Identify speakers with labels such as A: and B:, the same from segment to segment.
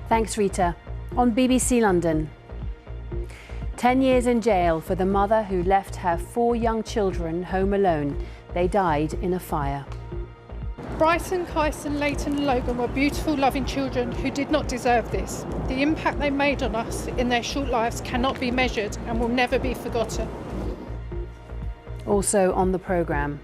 A: Thanks, Rita. On BBC London. 10 years in jail for the mother who left her 4 young children home alone. They died in a fire.
B: Bryson, Kyson, Leighton and Logan were beautiful, loving children who did not deserve this. The impact they made on us in their short lives cannot be measured and will never be forgotten.
A: Also on the programme.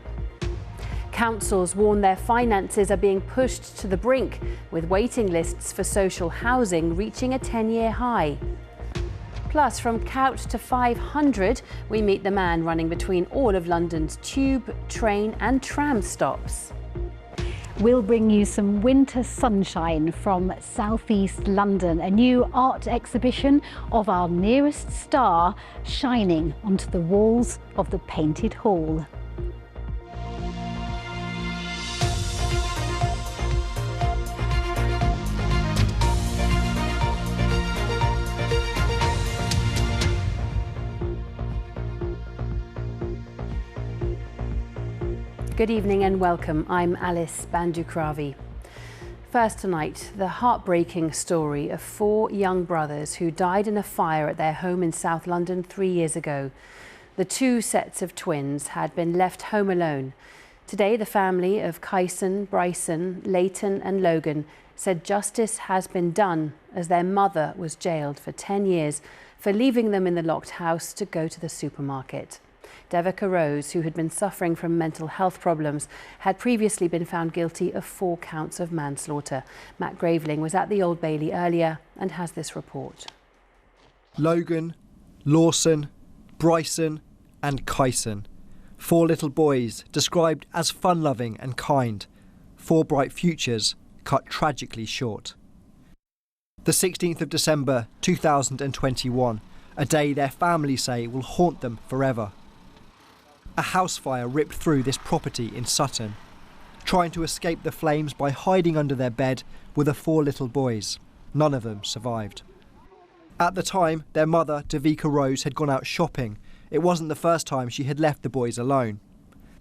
A: Councils warn their finances are being pushed to the brink, with waiting lists for social housing reaching a 10-year high. Plus, from Couch to 500, we meet the man running between all of London's tube, train and tram stops.
C: We'll bring you some winter sunshine from southeast London, a new art exhibition of our nearest star shining onto the walls of the Painted Hall.
A: Good evening and welcome. I'm Alice Bandukravi. First tonight, the heartbreaking story of 4 young brothers who died in a fire at their home in South London 3 years ago. The 2 sets of twins had been left home alone. Today, the family of Kyson, Bryson, Leighton and Logan said justice has been done as their mother was jailed for 10 years for leaving them in the locked house to go to the supermarket. Devika Rose, who had been suffering from mental health problems, had previously been found guilty of 4 counts of manslaughter. Matt Graveling was at the Old Bailey earlier and has this report.
D: Logan, Lawson, Bryson and Kyson. 4 little boys described as fun-loving and kind. 4 bright futures cut tragically short. The 16th of December 2021, a day their families say will haunt them forever. A house fire ripped through this property in Sutton. Trying to escape the flames by hiding under their bed were the 4 little boys. None of them survived. At the time, their mother, Devika Rose, had gone out shopping. It wasn't the first time she had left the boys alone.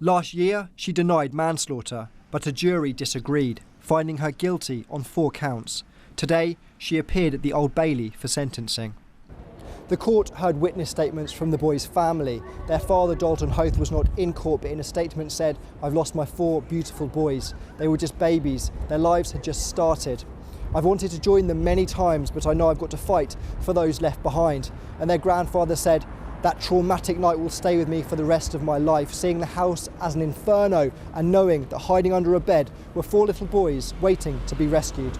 D: Last year, she denied manslaughter, but a jury disagreed, finding her guilty on 4 counts. Today, she appeared at the Old Bailey for sentencing. The court heard witness statements from the boys' family. Their father, Dalton Hoth, was not in court, but in a statement said, "I've lost my 4 beautiful boys. They were just babies. Their lives had just started. I've wanted to join them many times, but I know I've got to fight for those left behind." And their grandfather said, "That traumatic night will stay with me for the rest of my life, seeing the house as an inferno and knowing that hiding under a bed were 4 little boys waiting to be rescued."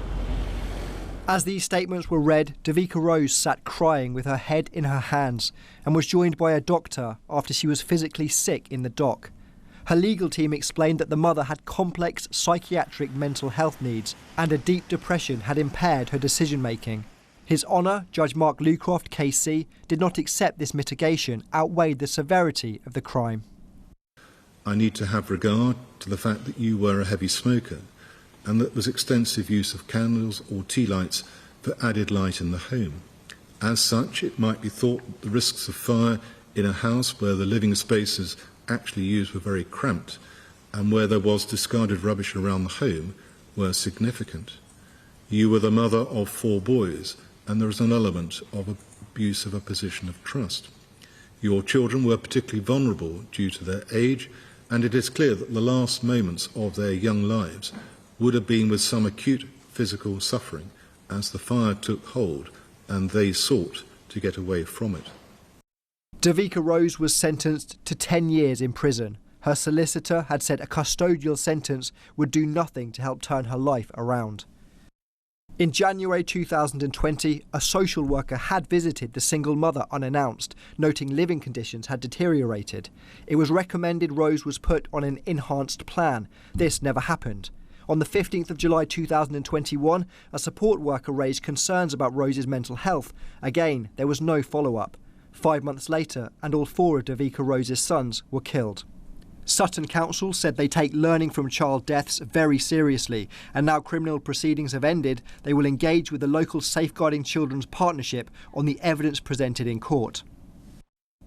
D: As these statements were read, Devika Rose sat crying with her head in her hands and was joined by a doctor after she was physically sick in the dock. Her legal team explained that the mother had complex psychiatric mental health needs and a deep depression had impaired her decision-making. His Honour, Judge Mark Lucroft, KC, did not accept this mitigation outweighed the severity of the crime.
E: "I need to have regard to the fact that you were a heavy smoker and that there was extensive use of candles or tea lights for added light in the home. As such, it might be thought that the risks of fire in a house where the living spaces actually used were very cramped and where there was discarded rubbish around the home were significant. You were the mother of 4 boys and there is an element of abuse of a position of trust. Your children were particularly vulnerable due to their age, and it is clear that the last moments of their young lives would have been with some acute physical suffering as the fire took hold and they sought to get away from it."
D: Devika Rose was sentenced to 10 years in prison. Her solicitor had said a custodial sentence would do nothing to help turn her life around. In January 2020, a social worker had visited the single mother unannounced, noting living conditions had deteriorated. It was recommended Rose was put on an enhanced plan. This never happened. On the 15th of July 2021, a support worker raised concerns about Rose's mental health. Again, there was no follow-up. 5 months later, and all 4 of Devika Rose's sons were killed. Sutton Council said they take learning from child deaths very seriously, and now criminal proceedings have ended, they will engage with the local Safeguarding Children's Partnership on the evidence presented in court.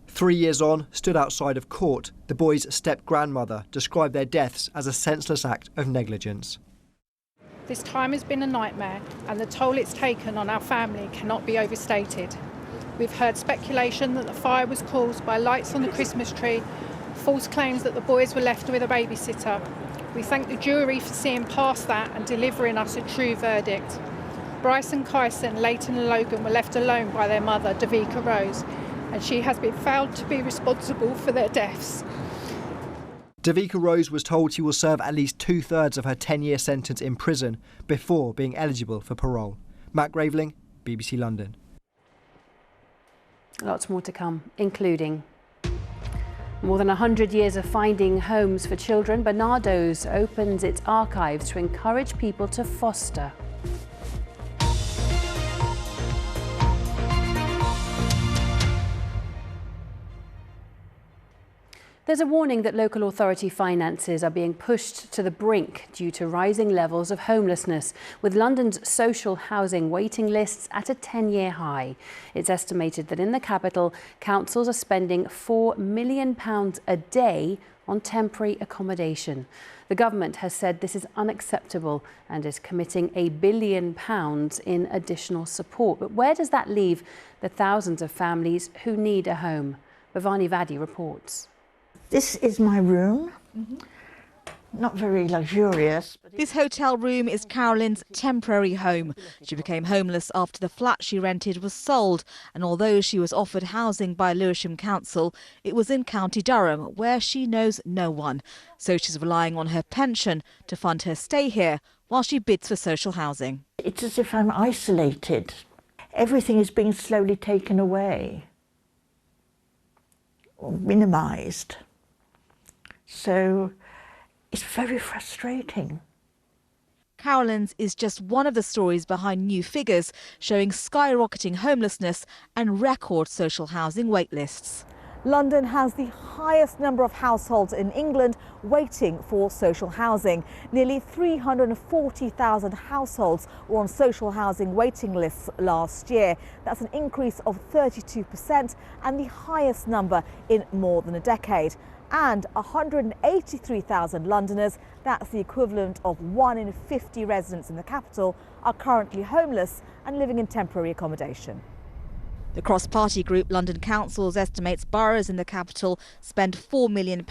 D: 3 years on, stood outside of court, the boys' step-grandmother described their deaths as a senseless act of negligence.
B: This time has been a nightmare, and the toll it's taken on our family cannot be overstated. We've heard speculation that the fire was caused by lights on the Christmas tree, false claims that the boys were left with a babysitter. We thank the jury for seeing past that and delivering us a true verdict. Bryson, Kyson, Leighton and Logan were left alone by their mother, Davika Rose, and she has been found to be responsible for their deaths.
D: Davika Rose was told she will serve at least 2/3 of her 10-year sentence in prison before being eligible for parole. Matt Graveling, BBC London.
A: Lots more to come, including more than 100 years of finding homes for children. Barnardo's opens its archives to encourage people to foster. There's a warning that local authority finances are being pushed to the brink due to rising levels of homelessness, with London's social housing waiting lists at a 10-year high. It's estimated that in the capital, councils are spending £4 million a day on temporary accommodation. The government has said this is unacceptable and is committing £1 billion in additional support. But where does that leave the thousands of families who need a home? Bhavani Vadi reports.
F: This is my room. Not very luxurious.
G: This hotel room is Carolyn's temporary home. She became homeless after the flat she rented was sold, and although she was offered housing by Lewisham Council, it was in County Durham, where she knows no one. So she's relying on her pension to fund her stay here while she bids for social housing.
F: It's as if I'm isolated. Everything is being slowly taken away or minimised. So it's very frustrating.
G: Carolyn's is just one of the stories behind new figures showing skyrocketing homelessness and record social housing wait lists. London has the highest number of households in England waiting for social housing. Nearly 340,000 households were on social housing waiting lists last year. That's an increase of 32% and the highest number in more than a decade. And 183,000 Londoners, that's the equivalent of 1 in 50 residents in the capital, are currently homeless and living in temporary accommodation. The cross-party group London Councils estimates boroughs in the capital spend £4 million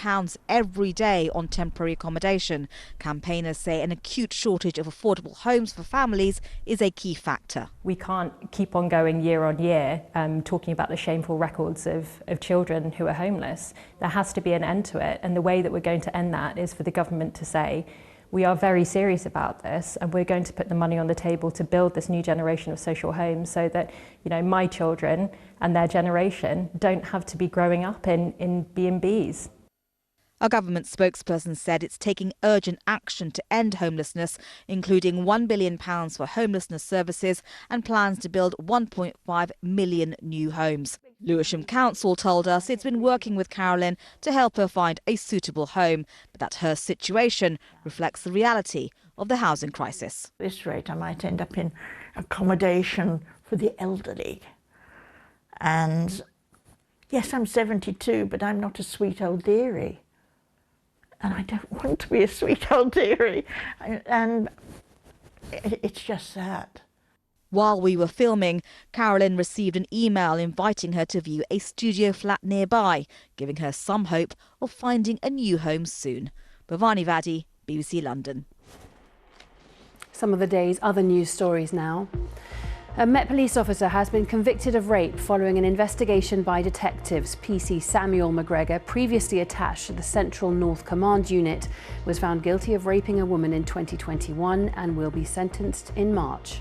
G: every day on temporary accommodation. Campaigners say an acute shortage of affordable homes for families is a key factor.
H: We can't keep on going year on year talking about the shameful records of children who are homeless. There has to be an end to it, and the way that we're going to end that is for the government to say, we are very serious about this and we're going to put the money on the table to build this new generation of social homes so that, you know, my children and their generation don't have to be growing up in B&Bs.
G: A government spokesperson said it's taking urgent action to end homelessness, including £1 billion for homelessness services and plans to build 1.5 million new homes. Lewisham Council told us it's been working with Carolyn to help her find a suitable home, but that her situation reflects the reality of the housing crisis.
F: At this rate, I might end up in accommodation for the elderly. And yes, I'm 72, but I'm not a sweet old dearie. And I don't want to be a sweet old dearie. And it's just that.
G: While we were filming, Carolyn received an email inviting her to view a studio flat nearby, giving her some hope of finding a new home soon. Bhavani Vadi, BBC London.
A: Some of the day's other news stories now. A Met police officer has been convicted of rape following an investigation by detectives. PC Samuel McGregor, previously attached to the Central North Command Unit, was found guilty of raping a woman in 2021 and will be sentenced in March.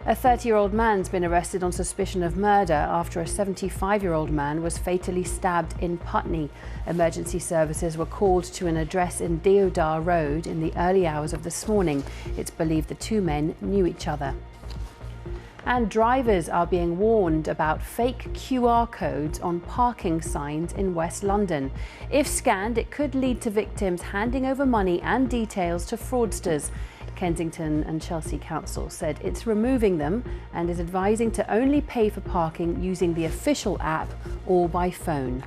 A: A 30-year-old man's been arrested on suspicion of murder after a 75-year-old man was fatally stabbed in Putney. Emergency services were called to an address in Deodar Road in the early hours of this morning. It's believed the two men knew each other. And drivers are being warned about fake QR codes on parking signs in West London. If scanned, it could lead to victims handing over money and details to fraudsters. Kensington and Chelsea Council said it's removing them and is advising to only pay for parking using the official app or by phone.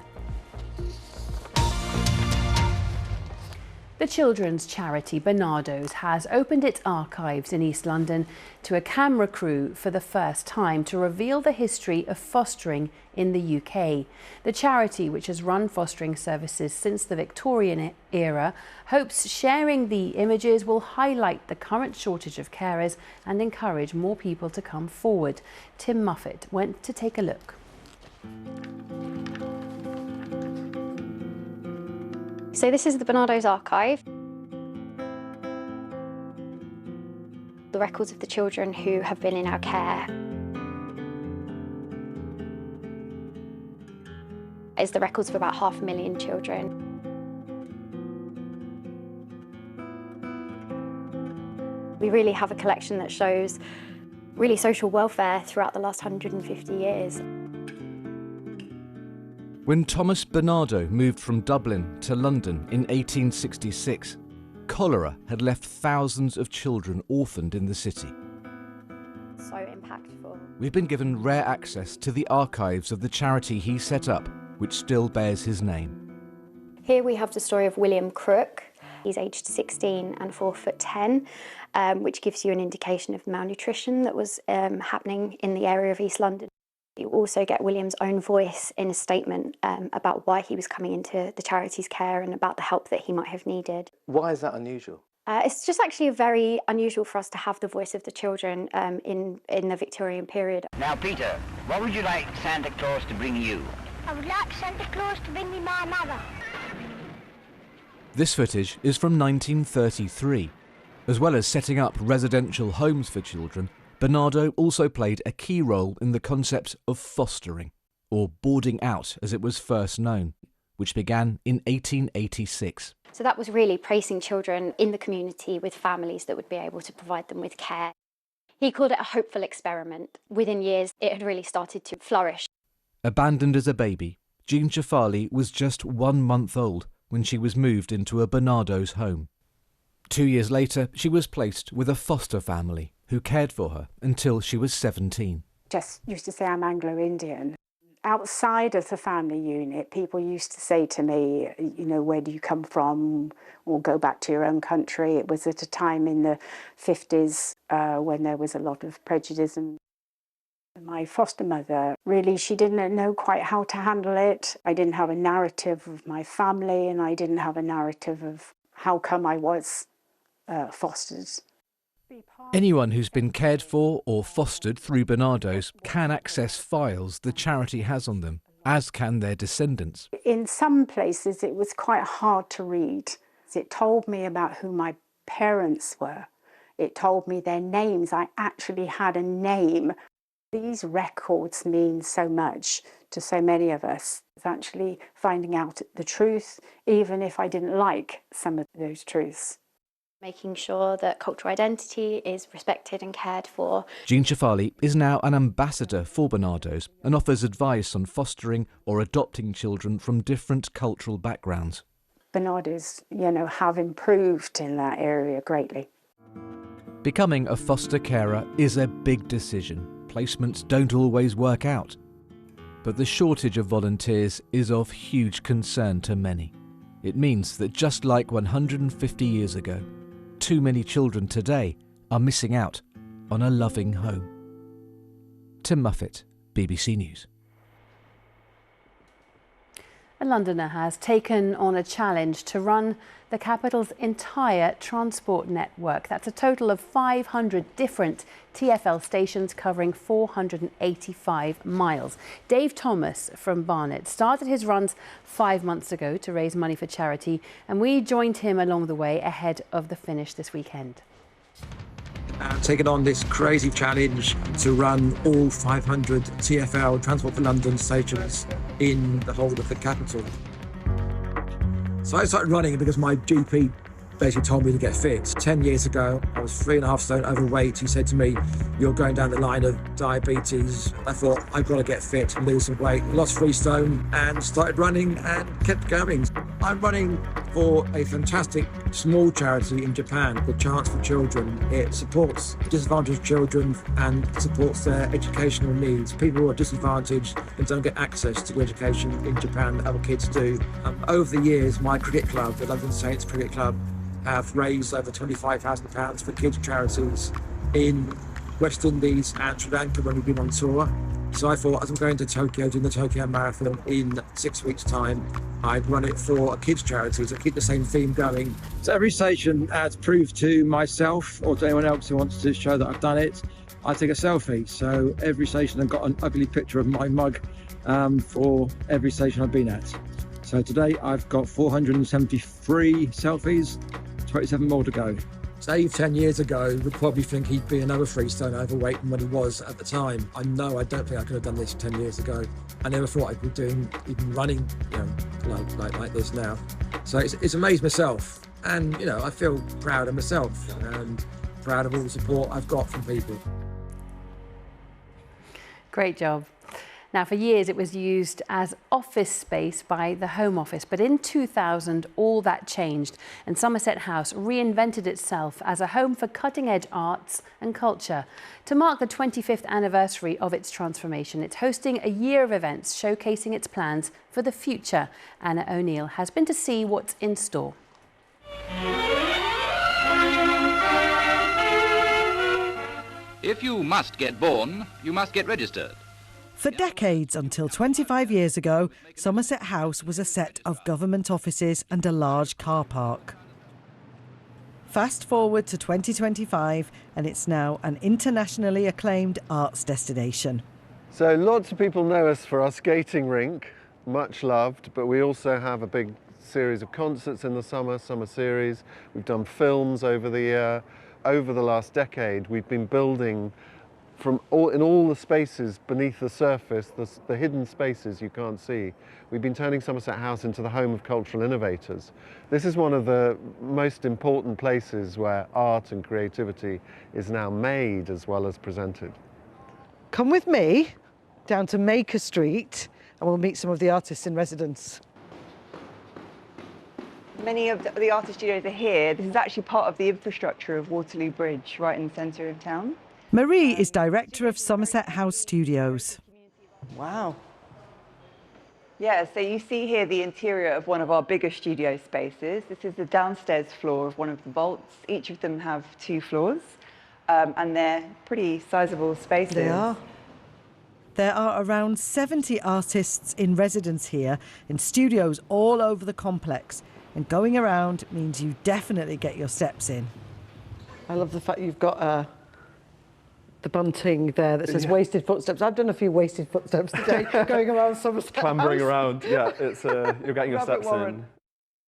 A: The children's charity Barnardo's has opened its archives in East London to a camera crew for the first time to reveal the history of fostering in the UK. The charity, which has run fostering services since the Victorian era, hopes sharing the images will highlight the current shortage of carers and encourage more people to come forward. Tim Muffet went to take a look.
I: So this is the Barnardo's archive. The records of the children who have been in our care. Is the records of about 500,000 children. We really have a collection that shows really social welfare throughout the last 150 years.
J: When Thomas Barnardo moved from Dublin to London in 1866, cholera had left thousands of children orphaned in the city.
I: So impactful.
J: We've been given rare access to the archives of the charity he set up, which still bears his name.
I: Here we have the story of William Crook. He's aged 16 and 4'10", which gives you an indication of malnutrition that was happening in the area of East London. You also get William's own voice in a statement about why he was coming into the charity's care and about the help that he might have needed.
K: Why is that unusual?
I: It's just actually very unusual for us to have the voice of the children in the Victorian period.
L: Now, Peter, what would you like Santa Claus to bring you?
M: I would like Santa Claus to bring me my mother.
J: This footage is from 1933. As well as setting up residential homes for children, Barnardo also played a key role in the concept of fostering, or boarding out as it was first known, which began in 1886.
I: So that was really placing children in the community with families that would be able to provide them with care. He called it a hopeful experiment. Within years, it had really started to flourish.
J: Abandoned as a baby, Jean Chafali was just 1 month old when she was moved into a Barnardo's home. 2 years later, she was placed with a foster family who cared for her until she was 17.
N: Just used to say I'm Anglo-Indian. Outside of the family unit, people used to say to me, you know, where do you come from, or go back to your own country. It was at a time in the 50s when there was a lot of prejudice. And my foster mother, really, she didn't know quite how to handle it. I didn't have a narrative of my family, and I didn't have a narrative of how come I was fostered.
J: Anyone who's been cared for or fostered through Barnardo's can access files the charity has on them, as can their descendants.
N: In some places it was quite hard to read. It told me about who my parents were. It told me their names. I actually had a name. These records mean so much to so many of us. It's actually finding out the truth, even if I didn't like some of those truths.
I: Making sure that cultural identity is respected and cared for.
J: Jean Chafali is now an ambassador for Barnardo's and offers advice on fostering or adopting children from different cultural backgrounds.
N: Barnardo's, you know, have improved in that area greatly.
J: Becoming a foster carer is a big decision. Placements don't always work out. But the shortage of volunteers is of huge concern to many. It means that just like 150 years ago, too many children today are missing out on a loving home. Tim Muffet, BBC News.
A: A Londoner has taken on a challenge to run the capital's entire transport network. That's a total of 500 different TfL stations covering 485 miles. Dave Thomas from Barnet started his runs 5 months ago to raise money for charity, and we joined him along the way ahead of the finish this weekend.
O: Taken on this crazy challenge to run all 500 TfL Transport for London stations in the whole of the capital. So I started running because my GP basically told me to get fit. 10 years ago, I was 3.5 stone overweight. He said to me, you're going down the line of diabetes. I thought, I've got to get fit and lose some weight. Lost 3 stone and started running and kept going. I'm running for a fantastic small charity in Japan called Chance for Children. It supports disadvantaged children and supports their educational needs. People who are disadvantaged and don't get access to education in Japan that other kids do. Over the years, my cricket club, the London Saints Cricket Club, have raised over £25,000 for kids' charities in West Indies and Sri Lanka when we've been on tour. So I thought, as I'm going to Tokyo, doing the Tokyo Marathon in 6 weeks' time, I'd run it for a kids' charity to keep the same theme going. So every station has proved to myself or to anyone else who wants to show that I've done it, I take a selfie. So every station I've got an ugly picture of my mug for every station I've been at. So today I've got 473 selfies, 27 more to go. Dave 10 years ago would probably think he'd be another 3 stone overweight than what he was at the time. I don't think I could have done this 10 years ago. I never thought I'd be doing even running, like this now. So it's amazed myself, and I feel proud of myself and proud of all the support I've got from people.
A: Great job. Now, for years it was used as office space by the Home Office, but in 2000 all that changed and Somerset House reinvented itself as a home for cutting-edge arts and culture. To mark the 25th anniversary of its transformation, it's hosting a year of events showcasing its plans for the future. Anna O'Neill has been to see what's in store.
K: If you must get born, you must get registered.
P: For decades, until 25 years ago, Somerset House was a set of government offices and a large car park. Fast forward to 2025 and it's now an internationally acclaimed arts destination.
Q: So lots of people know us for our skating rink, much loved, but we also have a big series of concerts in the summer series. We've done films over the year. Over the last decade, we've been building in all the spaces beneath the surface, the hidden spaces you can't see. We've been turning Somerset House into the home of cultural innovators. This is one of the most important places where art and creativity is now made as well as presented.
P: Come with me down to Maker Street and we'll meet some of the artists in residence.
R: Many of the artist studios are here. This is actually part of the infrastructure of Waterloo Bridge, right in the centre of town.
P: Marie is director of Somerset House Studios.
R: Wow. Yeah, so you see here the interior of one of our bigger studio spaces. This is the downstairs floor of one of the vaults. Each of them have 2 floors, and they're pretty sizable spaces.
P: They are. There are around 70 artists in residence here in studios all over the complex, and going around means you definitely get your steps in. I love the fact you've got the bunting there that says wasted footsteps. I've done a few wasted footsteps today going around Somerset House.
S: Clambering around, yeah, it's you're getting your steps in.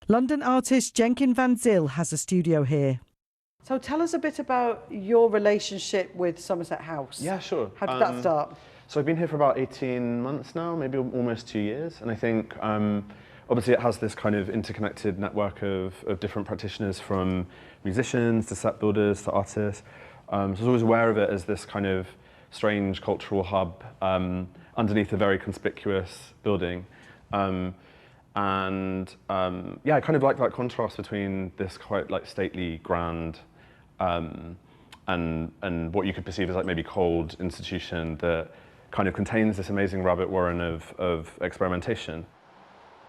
P: London artist Jenkin Van Zyl has a studio here. So tell us a bit about your relationship with Somerset House.
S: Yeah, sure.
P: How did that start?
S: So I've been here for about 18 months now, maybe almost 2 years, and I think obviously it has this kind of interconnected network of different practitioners, from musicians to set builders to artists. So I was always aware of it as this kind of strange cultural hub underneath a very conspicuous building. Yeah, I kind of like that contrast between this quite like stately, grand, and what you could perceive as like maybe cold institution that kind of contains this amazing rabbit warren of experimentation.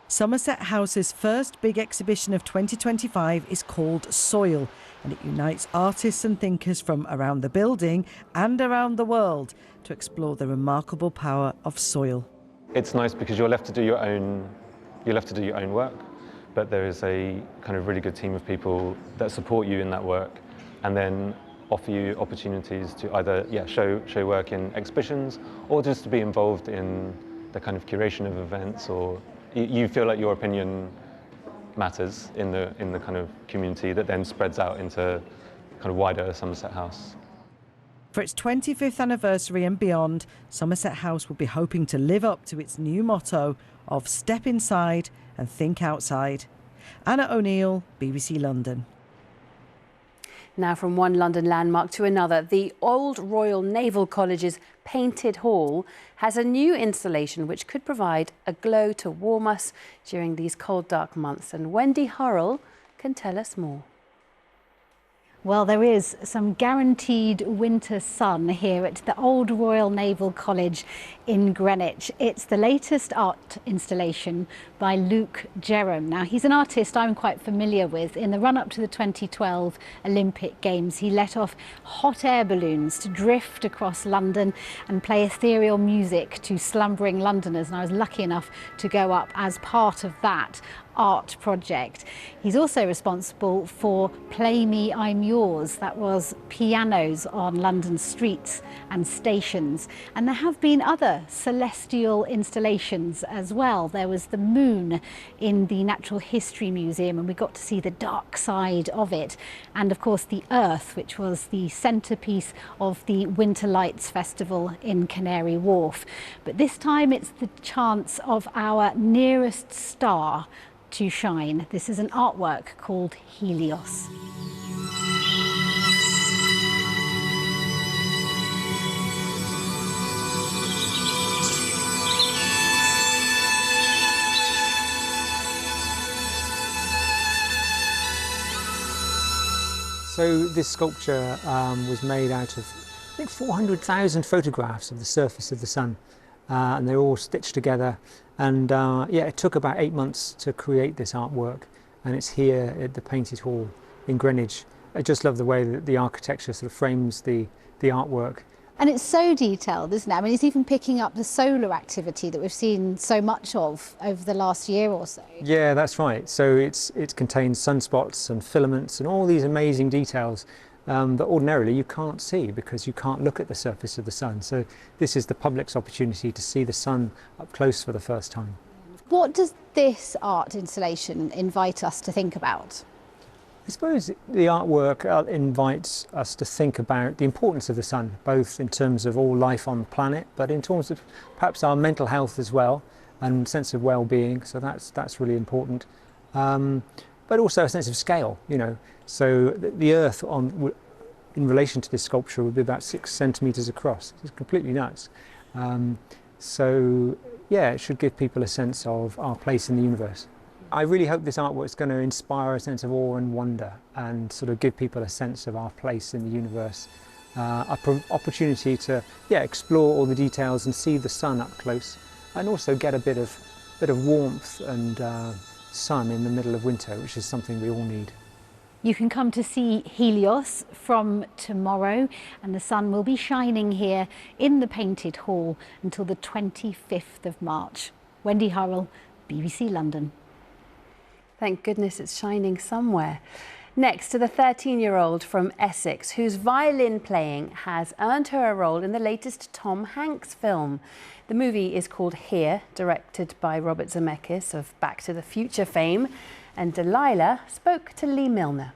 P: Somerset House's first big exhibition of 2025 is called Soil, and it unites artists and thinkers from around the building and around the world to explore the remarkable power of soil.
T: It's nice because you're left to do your own work, but there is a kind of really good team of people that support you in that work and then offer you opportunities to either show work in exhibitions or just to be involved in the kind of curation of events, or you feel like your opinion matters in the kind of community that then spreads out into kind of wider Somerset House.
P: For its 25th anniversary and beyond, Somerset House will be hoping to live up to its new motto of step inside and think outside. Anna O'Neill, BBC London.
A: Now from one London landmark to another, the Old Royal Naval College's Painted Hall has a new installation which could provide a glow to warm us during these cold, dark months. And Wendy Hurrell can tell us more.
C: Well, there is some guaranteed winter sun here at the Old Royal Naval College in Greenwich. It's the latest art installation by Luke Jerram. Now, he's an artist I'm quite familiar with. In the run-up to the 2012 Olympic Games, he let off hot air balloons to drift across London and play ethereal music to slumbering Londoners. And I was lucky enough to go up as part of that art project. He's also responsible for Play Me, I'm Yours. That was pianos on London streets and stations. And there have been other celestial installations as well. There was the moon in the Natural History Museum, and we got to see the dark side of it. And of course the Earth, which was the centrepiece of the Winter Lights Festival in Canary Wharf. But this time it's the chance of our nearest star to shine. This is an artwork called Helios.
U: So this sculpture was made out of, I think, 400,000 photographs of the surface of the sun, and they're all stitched together. And yeah, it took about 8 months to create this artwork, and it's here at the Painted Hall in Greenwich. I just love the way that the architecture sort of frames the artwork.
C: And it's so detailed, isn't it? I mean, it's even picking up the solar activity that we've seen so much of over the last year or so.
U: Yeah, that's right. So it contains sunspots and filaments and all these amazing details that ordinarily you can't see because you can't look at the surface of the sun. So this is the public's opportunity to see the sun up close for the first time.
C: What does this art installation invite us to think about?
U: I suppose the artwork invites us to think about the importance of the sun, both in terms of all life on the planet, but in terms of perhaps our mental health as well, and sense of well-being. So that's really important. But also a sense of scale, you know. So the Earth in relation to this sculpture would be about 6 centimetres across. It's completely nuts. So yeah, it should give people a sense of our place in the universe. I really hope this artwork is going to inspire a sense of awe and wonder and sort of give people a sense of our place in the universe. An opportunity to explore all the details and see the sun up close, and also get a bit of warmth and sun in the middle of winter, which is something we all need.
C: You can come to see Helios from tomorrow, and the sun will be shining here in the Painted Hall until the 25th of March. Wendy Hurrell, BBC London.
A: Thank goodness it's shining somewhere. Next to the 13-year-old from Essex, whose violin playing has earned her a role in the latest Tom Hanks film. The movie is called Here, directed by Robert Zemeckis of Back to the Future fame. And Delilah spoke to Lee Milner.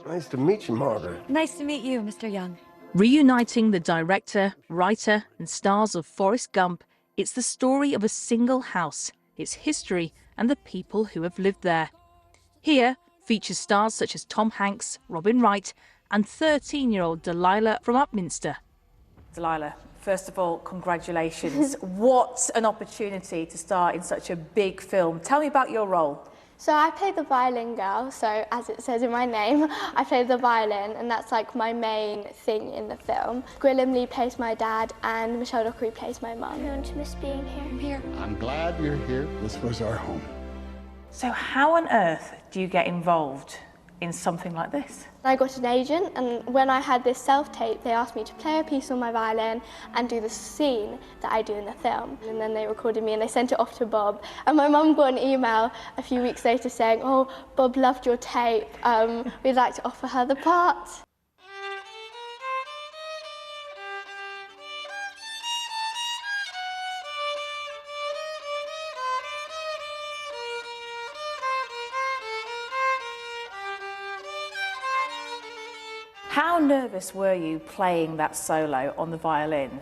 V: Nice to meet you, Margaret.
W: Nice to meet you, Mr. Young.
G: Reuniting the director, writer and stars of Forrest Gump, it's the story of a single house, its history and the people who have lived there. Here features stars such as Tom Hanks, Robin Wright and 13-year-old Delilah from Upminster.
W: Delilah, first of all, congratulations. What an opportunity to star in such a big film. Tell me about your role.
X: So I play the violin girl, so as it says in my name, I play the violin, and that's like my main thing in the film. Gwilym Lee plays my dad, and Michelle Dockery plays my mum.
M: Don't miss being here. I'm here.
V: I'm glad you're here. This was our home.
W: So how on earth do you get involved in something like this?
X: I got an agent, and when I had this self-tape, they asked me to play a piece on my violin and do the scene that I do in the film. And then they recorded me and they sent it off to Bob. And my mum got an email a few weeks later saying, "Oh, Bob loved your tape. We'd like to offer her the part."
W: How nervous were you playing that solo on the violin?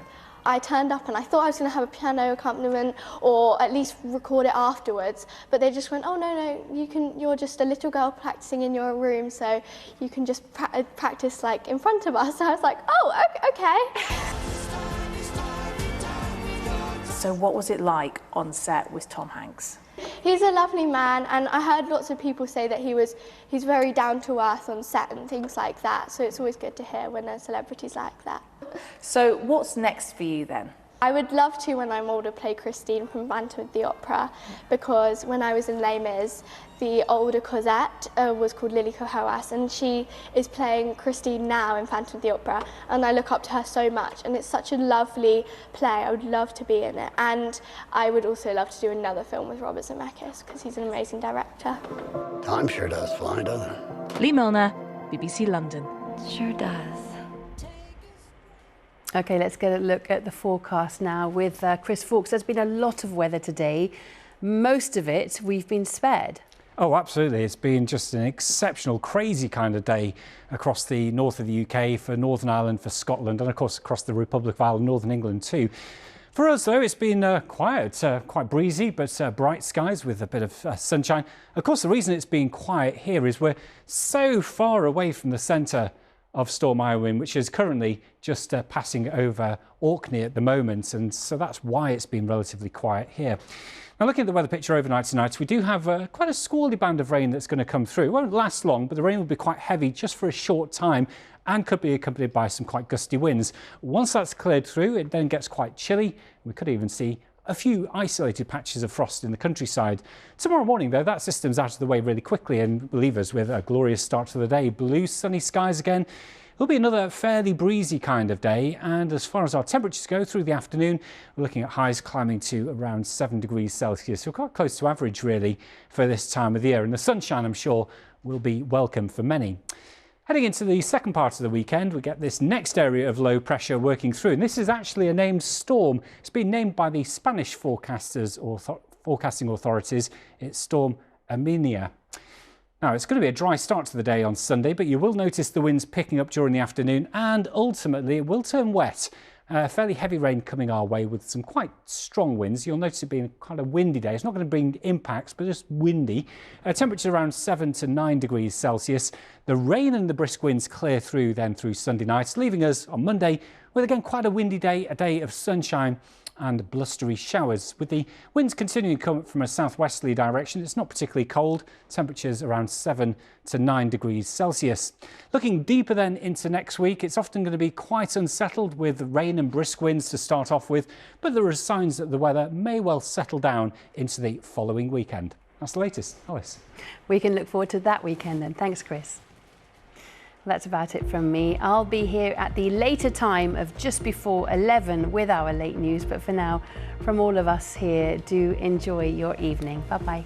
X: I turned up and I thought I was going to have a piano accompaniment or at least record it afterwards, but they just went, oh no, you're just a little girl practicing in your room, so you can just practice like in front of us. I was like, oh, okay.
W: So what was it like on set with Tom Hanks?
X: He's a lovely man, and I heard lots of people say that he's very down to earth on set and things like that, so it's always good to hear when there's celebrities like that.
W: So what's next for you then?
X: I would love to, when I'm older, play Christine from Phantom of the Opera, because when I was in Les Mis, the older Cosette was called Lily Kohoas, and she is playing Christine now in Phantom of the Opera, and I look up to her so much, and it's such a lovely play. I would love to be in it, and I would also love to do another film with Robert Zemeckis, because he's an amazing director.
V: Time sure does fly, doesn't it?
G: Lee Milner, BBC London.
A: Sure does. OK, let's get a look at the forecast now with Chris Fawkes. There's been a lot of weather today. Most of it we've been spared.
B: Oh, absolutely. It's been just an exceptional, crazy kind of day across the north of the UK, for Northern Ireland, for Scotland, and of course across the Republic of Ireland, Northern England too. For us, though, it's been quiet, quite breezy, but bright skies with a bit of sunshine. Of course, the reason it's been quiet here is we're so far away from the centre of Storm Irwin, which is currently just passing over Orkney at the moment, and so that's why it's been relatively quiet here. Now, looking at the weather picture overnight tonight, we do have quite a squally band of rain that's going to come through. It won't last long, but the rain will be quite heavy just for a short time and could be accompanied by some quite gusty winds. Once that's cleared through, it then gets quite chilly. We could even see a few isolated patches of frost in the countryside. Tomorrow morning, though, that system's out of the way really quickly and will leave us with a glorious start to the day. Blue, sunny skies again. It'll be another fairly breezy kind of day, and as far as our temperatures go through the afternoon, we're looking at highs climbing to around 7 degrees Celsius, so quite close to average really for this time of the year, and the sunshine, I'm sure, will be welcome for many. Heading into the second part of the weekend, we get this next area of low pressure working through, and this is actually a named storm. It's been named by the Spanish forecasters or forecasting authorities. It's Storm Herminia. Now, it's going to be a dry start to the day on Sunday, but you will notice the winds picking up during the afternoon, and ultimately it will turn wet. Fairly heavy rain coming our way with some quite strong winds. You'll notice it being a kind of windy day. It's not going to bring impacts, but just windy. Temperature around 7 to 9 degrees Celsius. The rain and the brisk winds clear through then through Sunday night, leaving us on Monday with again quite a windy day, a day of sunshine and blustery showers. With the winds continuing to come from a southwesterly direction, it's not particularly cold. Temperatures around 7 to 9 degrees Celsius. Looking deeper then into next week, it's often going to be quite unsettled with rain and brisk winds to start off with, but there are signs that the weather may well settle down into the following weekend. That's the latest. Alice.
A: We can look forward to that weekend then. Thanks, Chris. That's about it from me. I'll be here at the later time of just before 11 with our late news. But for now, from all of us here, do enjoy your evening. Bye-bye.